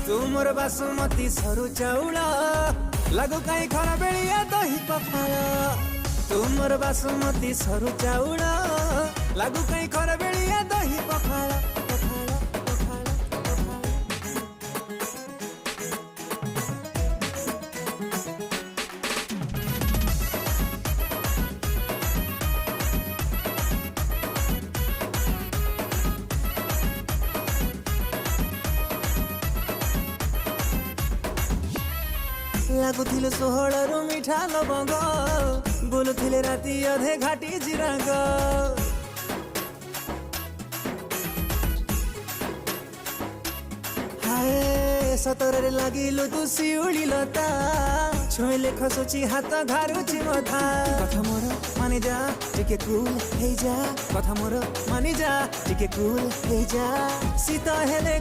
तू मोर बासुमती सरू चाउल लागू कहीं खरा बेलिया दही पखाल तू मोर बासुमती सरू चाउल लागू कहीं खरा बेलिया दही पखाल लागुथिले सोहळरू मिठा लवंग बोलुथिले राती अधे घाटी जिरांग हाय सतरे लागिलु तू शिउली लता छुइले खसुची हात घारुची मथा कथा मोर मानि जा टिके कूल हे जा कथा मोर मानि जा टिके कूल हे जा सीता हेले